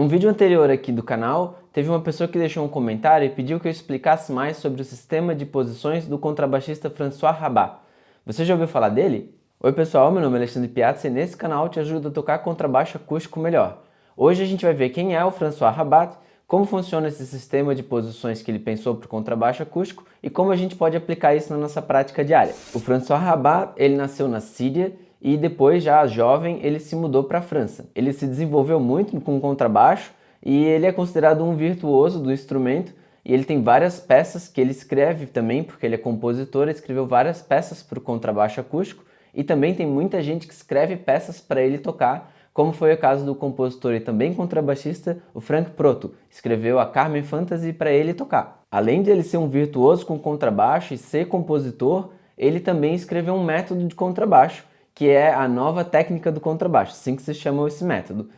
Num vídeo anterior aqui do canal, teve uma pessoa que deixou um comentário e pediu que eu explicasse mais sobre o sistema de posições do contrabaixista François Rabat. Você já ouviu falar dele? Oi pessoal, meu nome é Alexandre Piazza e nesse canal eu te ajudo a tocar contrabaixo acústico melhor. Hoje a gente vai ver quem é o François Rabat, como funciona esse sistema de posições que ele pensou para o contrabaixo acústico e como a gente pode aplicar isso na nossa prática diária. O François Rabat, ele nasceu na Síria e depois, já jovem, ele se mudou para a França. Ele se desenvolveu muito com o contrabaixo e ele é considerado um virtuoso do instrumento e ele tem várias peças que ele escreve também, porque ele é compositor, ele escreveu várias peças para o contrabaixo acústico e também tem muita gente que escreve peças para ele tocar, como foi o caso do compositor e também contrabaixista, o Frank Proto, escreveu a Carmen Fantasy para ele tocar. Além de ele ser um virtuoso com contrabaixo e ser compositor, ele também escreveu um método de contrabaixo, que é a nova técnica do contrabaixo, assim que se chama esse método.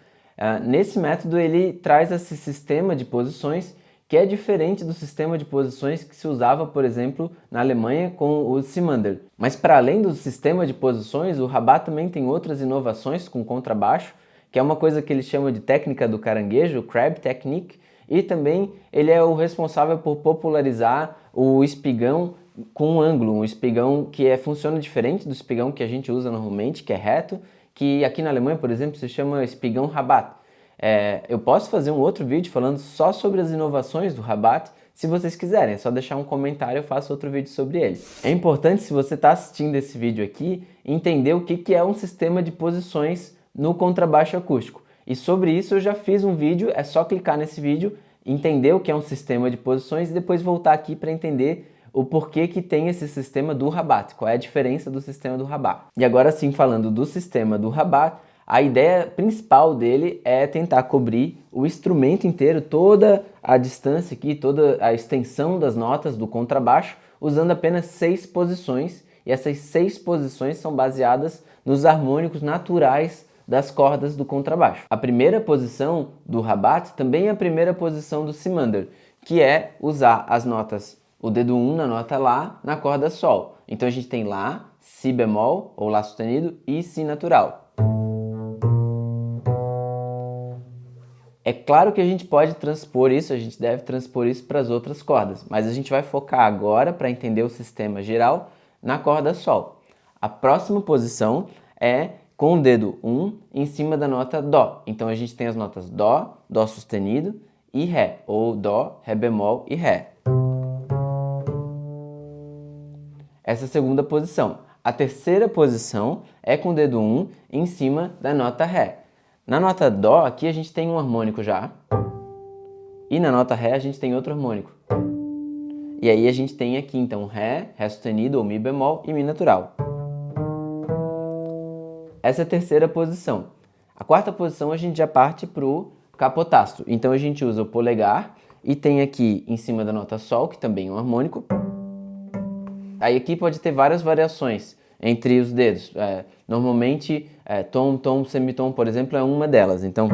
Nesse método ele traz esse sistema de posições que é diferente do sistema de posições que se usava, por exemplo, na Alemanha com o Simandl. Mas para além do sistema de posições, o Rabat também tem outras inovações com contrabaixo, que é uma coisa que ele chama de técnica do caranguejo, crab technique, e também ele é o responsável por popularizar o espigão com um ângulo, um espigão que funciona diferente do espigão que a gente usa normalmente, que é reto, que aqui na Alemanha, por exemplo, se chama espigão Rabat. Eu posso fazer um outro vídeo falando só sobre as inovações do Rabat, se vocês quiserem, é só deixar um comentário, eu faço outro vídeo sobre ele. É importante, se você está assistindo esse vídeo aqui, entender o que é um sistema de posições no contrabaixo acústico. E sobre isso eu já fiz um vídeo, é só clicar nesse vídeo, entender o que é um sistema de posições e depois voltar aqui para entender o porquê que tem esse sistema do Rabat, qual é a diferença do sistema do Rabat. E agora sim, falando do sistema do Rabat, a ideia principal dele é tentar cobrir o instrumento inteiro, toda a distância aqui, toda a extensão das notas do contrabaixo, usando apenas 6 posições, e essas 6 posições são baseadas nos harmônicos naturais das cordas do contrabaixo. A primeira posição do Rabat também é a primeira posição do Simandl, que é usar as notas, o dedo 1 na nota Lá, na corda Sol. Então a gente tem Lá, Si bemol, ou Lá sustenido, e Si natural. É claro que a gente pode transpor isso, a gente deve transpor isso para as outras cordas, mas a gente vai focar agora, para entender o sistema geral, na corda Sol. A próxima posição é com o dedo 1 em cima da nota Dó. Então a gente tem as notas Dó, Dó sustenido e Ré, ou Dó, Ré bemol e Ré. Essa é a segunda posição. A terceira posição é com o dedo 1 em cima da nota Ré. Na nota Dó, aqui a gente tem um harmônico já, e na nota Ré a gente tem outro harmônico. E aí a gente tem aqui então Ré, Ré sustenido ou Mi bemol e Mi natural. Essa é a terceira posição. A quarta posição a gente já parte para o capotasto. Então a gente usa o polegar e tem aqui em cima da nota Sol, que também é um harmônico. Aí aqui pode ter várias variações entre os dedos. Normalmente, tom, tom, semitom, por exemplo, é uma delas. Então,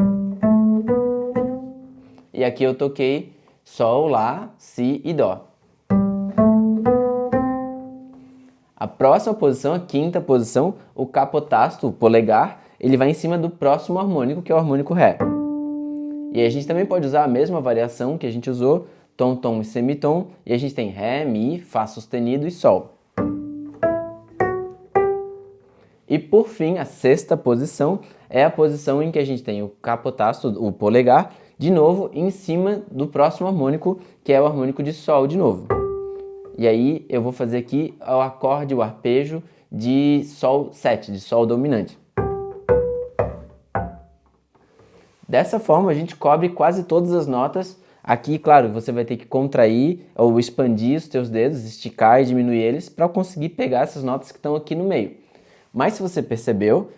e aqui eu toquei Sol, Lá, Si e Dó. A próxima posição, a quinta posição, o capotasto, o polegar, ele vai em cima do próximo harmônico, que é o harmônico Ré. E aí a gente também pode usar a mesma variação que a gente usou, tom, tom e semitom, e a gente tem Ré, Mi, Fá sustenido e Sol. E por fim, a sexta posição é a posição em que a gente tem o capotasto, o polegar, de novo em cima do próximo harmônico, que é o harmônico de Sol de novo. E aí eu vou fazer aqui o acorde, o arpejo de Sol 7, de Sol dominante. Dessa forma a gente cobre quase todas as notas. Aqui, claro, você vai ter que contrair ou expandir os teus dedos, esticar e diminuir eles para conseguir pegar essas notas que estão aqui no meio. Mas se você percebeu,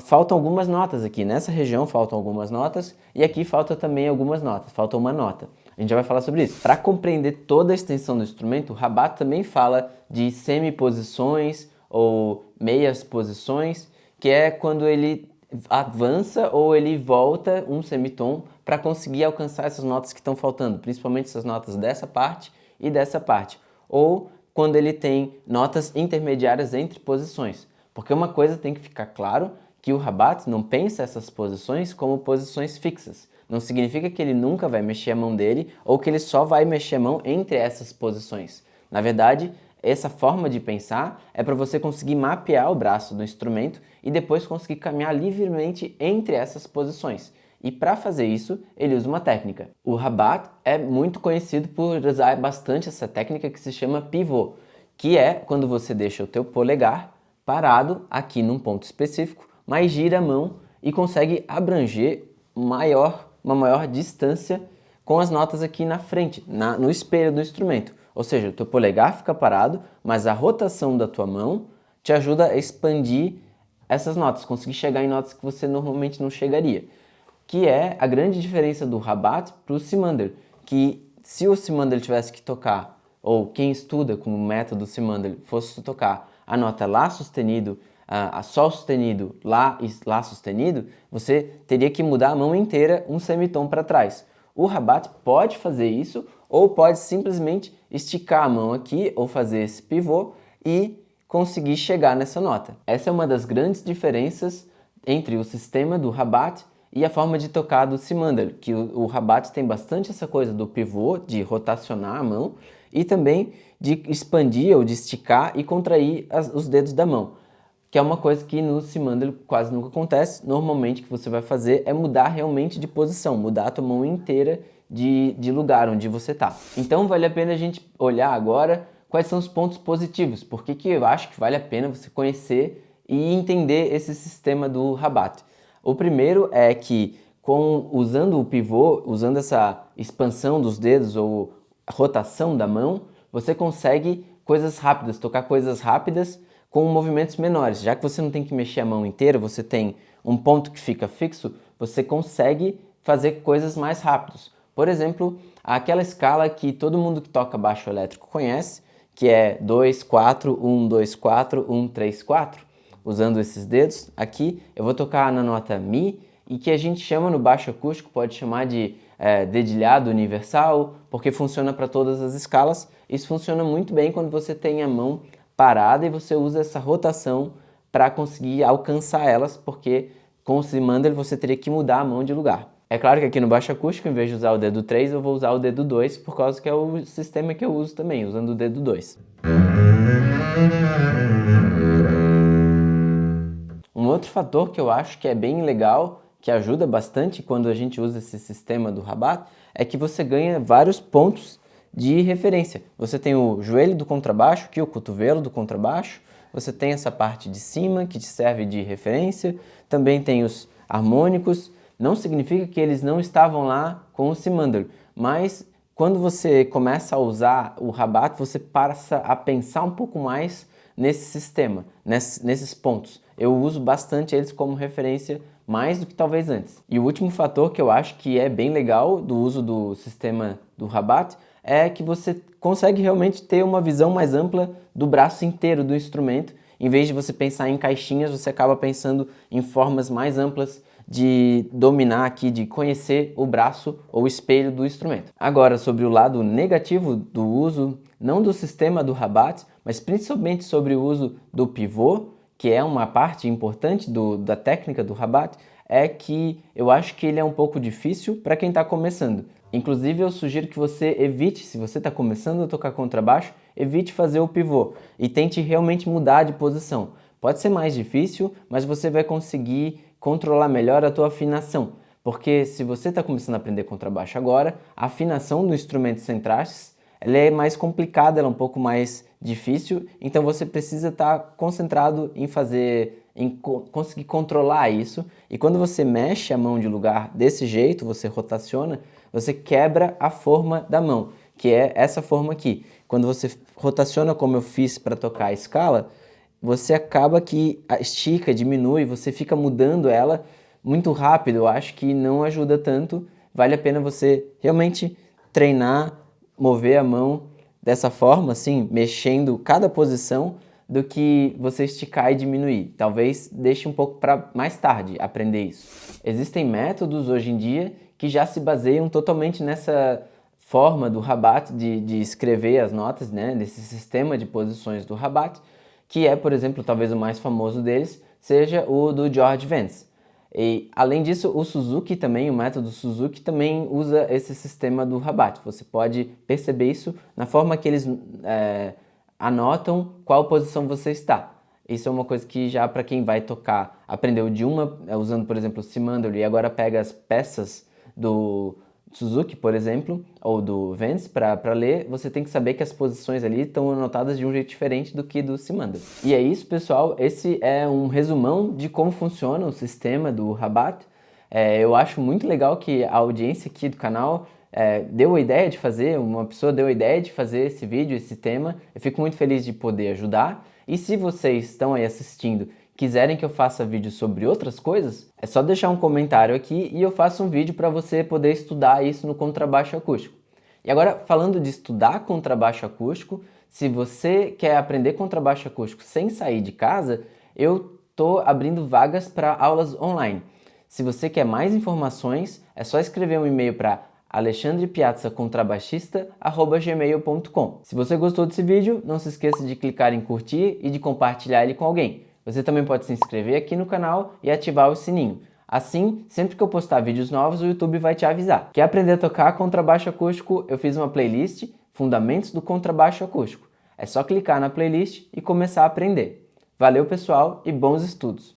faltam algumas notas aqui. Nessa região faltam algumas notas e aqui falta também algumas notas, falta uma nota. A gente já vai falar sobre isso. Para compreender toda a extensão do instrumento, o Rabat também fala de semiposições ou meias posições, que é quando ele avança ou ele volta um semitom para conseguir alcançar essas notas que estão faltando, principalmente essas notas dessa parte e dessa parte. Ou quando ele tem notas intermediárias entre posições. Porque uma coisa tem que ficar claro, que o Rabat não pensa essas posições como posições fixas, Não significa que ele nunca vai mexer a mão dele ou que ele só vai mexer a mão entre essas posições. Na verdade, essa forma de pensar é para você conseguir mapear o braço do instrumento e depois conseguir caminhar livremente entre essas posições. E para fazer isso, ele usa uma técnica. O Rabat é muito conhecido por usar bastante essa técnica que se chama pivô, que é quando você deixa o teu polegar parado aqui num ponto específico, mas gira a mão e consegue abranger uma maior distância com as notas aqui na frente, no espelho do instrumento. Ou seja, o teu polegar fica parado, mas a rotação da tua mão te ajuda a expandir essas notas, conseguir chegar em notas que você normalmente não chegaria. Que é a grande diferença do Rabat para o Simandl, que se o Simandl tivesse que tocar, ou quem estuda com o método Simandl fosse tocar a nota Lá sustenido, a Sol sustenido, Lá e Lá sustenido, você teria que mudar a mão inteira um semitom para trás. O Rabat pode fazer isso, ou pode simplesmente esticar a mão aqui, ou fazer esse pivô e conseguir chegar nessa nota. Essa é uma das grandes diferenças entre o sistema do Rabat e a forma de tocar do Simandl, que o Rabat tem bastante essa coisa do pivô, de rotacionar a mão, e também de expandir ou de esticar e contrair os dedos da mão, que é uma coisa que no Simandl quase nunca acontece. Normalmente o que você vai fazer é mudar realmente de posição, mudar a tua mão inteira de lugar onde você está. Então vale a pena a gente olhar agora quais são os pontos positivos, porque que eu acho que vale a pena você conhecer e entender esse sistema do Rabat. O primeiro é que usando o pivô, usando essa expansão dos dedos ou rotação da mão, você consegue coisas rápidas, tocar coisas rápidas com movimentos menores. Já que você não tem que mexer a mão inteira, você tem um ponto que fica fixo, você consegue fazer coisas mais rápidas. Por exemplo, aquela escala que todo mundo que toca baixo elétrico conhece, que é 2, 4, 1, 2, 4, 1, 3, 4. Usando esses dedos aqui, eu vou tocar na nota Mi, e que a gente chama no baixo acústico, pode chamar de dedilhado universal, porque funciona para todas as escalas. Isso funciona muito bem quando você tem a mão parada e você usa essa rotação para conseguir alcançar elas, porque com o Simandl você teria que mudar a mão de lugar. É claro que aqui no baixo acústico, em vez de usar o dedo 3, eu vou usar o dedo 2, por causa que é o sistema que eu uso também, usando o dedo 2. Um outro fator que eu acho que é bem legal, que ajuda bastante quando a gente usa esse sistema do Rabat, é que você ganha vários pontos de referência. Você tem o joelho do contrabaixo, aqui o cotovelo do contrabaixo, você tem essa parte de cima que te serve de referência, também tem os harmônicos. Não significa que eles não estavam lá com o Simandl, mas quando você começa a usar o Rabat, você passa a pensar um pouco mais nesse sistema, nesses pontos. Eu uso bastante eles como referência, mais do que talvez antes. E o último fator que eu acho que é bem legal do uso do sistema do Rabat é que você consegue realmente ter uma visão mais ampla do braço inteiro do instrumento. Em vez de você pensar em caixinhas, você acaba pensando em formas mais amplas de dominar aqui, de conhecer o braço ou o espelho do instrumento. Agora, sobre o lado negativo do uso, não do sistema do Rabat, mas principalmente sobre o uso do pivô, que é uma parte importante da técnica do Rabat, é que eu acho que ele é um pouco difícil para quem está começando. Inclusive, eu sugiro que você evite, se você está começando a tocar contrabaixo, evite fazer o pivô e tente realmente mudar de posição. Pode ser mais difícil, mas você vai conseguir controlar melhor a tua afinação. Porque se você está começando a aprender contrabaixo agora, a afinação do instrumento sem trastes ela é mais complicada, ela é um pouco mais difícil, então você precisa estar concentrado em conseguir controlar isso. E quando você mexe a mão de lugar desse jeito, você rotaciona, você quebra a forma da mão, que é essa forma aqui. Quando você rotaciona como eu fiz para tocar a escala, você acaba que estica, diminui, você fica mudando ela muito rápido. Eu acho que não ajuda tanto, vale a pena você realmente treinar, mover a mão dessa forma, assim, mexendo cada posição, do que você esticar e diminuir. Talvez deixe um pouco para mais tarde aprender isso. Existem métodos hoje em dia que já se baseiam totalmente nessa forma do Rabat de escrever as notas, né, desse sistema de posições do Rabat, que é, por exemplo, talvez o mais famoso deles seja o do George Vance. E, além disso, o Suzuki também, o método Suzuki também usa esse sistema do rabatte. Você pode perceber isso na forma que eles anotam qual posição você está. Isso é uma coisa que já para quem vai tocar, aprendeu de uma, usando por exemplo o Simandry, e agora pega as peças do Suzuki, por exemplo, ou do Vance para ler, você tem que saber que as posições ali estão anotadas de um jeito diferente do que do Simandry. E é isso, pessoal. Esse é um resumão de como funciona o sistema do rabatte. Eu acho muito legal que a audiência aqui do canal deu a ideia de fazer, uma pessoa deu a ideia de fazer esse vídeo, esse tema. Eu fico muito feliz de poder ajudar. E se vocês estão aí assistindo, quiserem que eu faça vídeo sobre outras coisas, é só deixar um comentário aqui e eu faço um vídeo para você poder estudar isso no contrabaixo acústico. E agora, falando de estudar contrabaixo acústico, se você quer aprender contrabaixo acústico sem sair de casa, eu estou abrindo vagas para aulas online. Se você quer mais informações, é só escrever um e-mail para alexandrepiazzacontrabaixista@gmail.com. Se você gostou desse vídeo, não se esqueça de clicar em curtir e de compartilhar ele com alguém. Você também pode se inscrever aqui no canal e ativar o sininho. Assim, sempre que eu postar vídeos novos, o YouTube vai te avisar. Quer aprender a tocar contrabaixo acústico? Eu fiz uma playlist, Fundamentos do Contrabaixo Acústico. É só clicar na playlist e começar a aprender. Valeu, pessoal, e bons estudos!